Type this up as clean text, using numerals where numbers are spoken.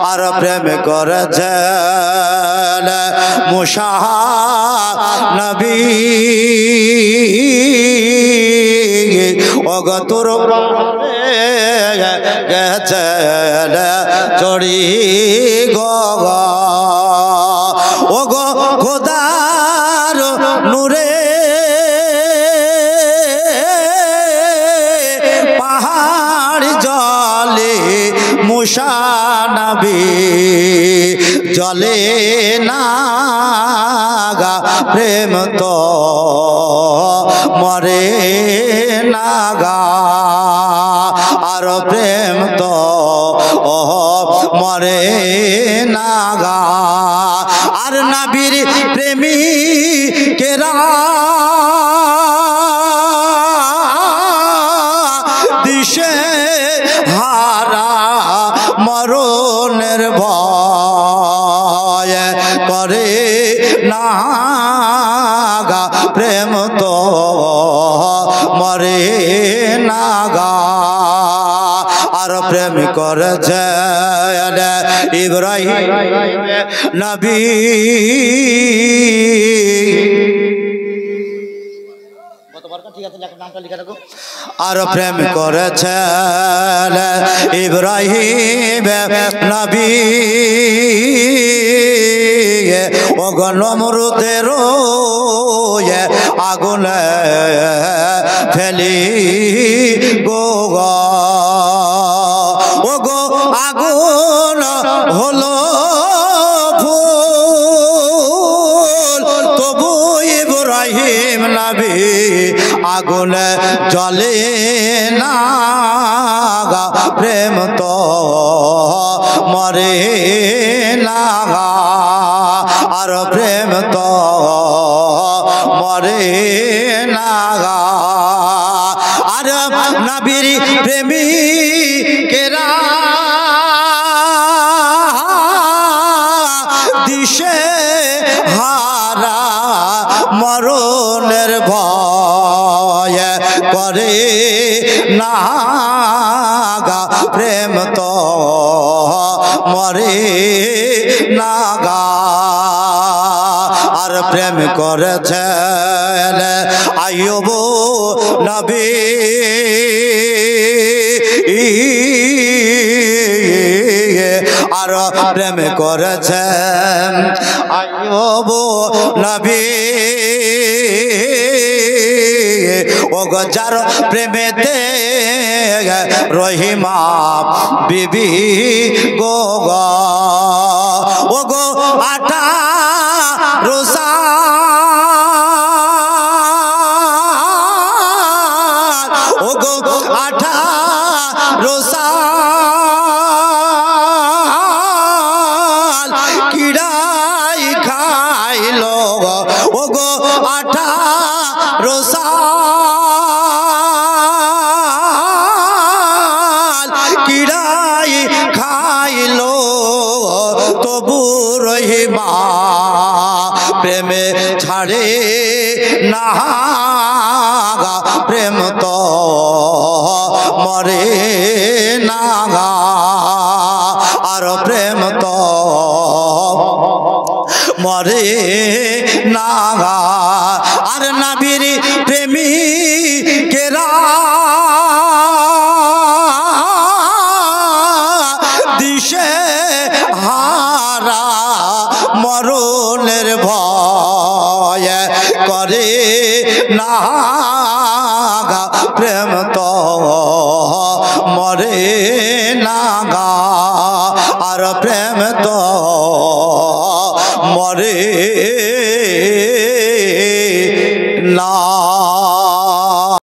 আর প্রেম করেছেন মুসা নবী অগতুর গেছেন চড়ি গগ ওগো খোদার নূরে পাহাড় জলে মুসা নবী জলে না গা প্রেম তো মরে না গা আর প্রেম তো মরে না গা আর নবীর প্রেমী কেরা দিশে হারা মরণের ভয় করে না গা প্রেম তো মরে না গা আর প্রেম করেছে ইব্রাহিম নবী আর প্রেম করেছেন ইব্রাহিম নবী ওগো নমরুদের আগুনে ফেলি গো ওগো আগুন হলো ফুল তবু ইব্রাহিম নবী আগুনে জ্বলে না গা প্রেম তো মরে না গা আর প্রেম তো মরে না গা আর নবীর প্রেমী কেরা দিশে হারা মরণের ভয় করে না গা প্রেম তো মরে না গা আর প্রেম করেছেন আইয়ুব নবী আর প্রেম করেছেন আইয়ুব নবী ওগো যার প্রেমেতে রহিমা বিবি গো গো ওগো আটা রোসা ওগো আটা রোসা কিড়াই খাইলো ওগো আটা রোসা কিড়াই খাইলো তবু রহিমা প্রেমে ছাড়ে না গা প্রেম তো মরে না গা আর প্রেম তো মরে না গা আর নবীর প্রেমী কেরা দিশে হারা মরণের ভয় করে না গা প্রেম তো মরে না গা আর প্রেম তো মরে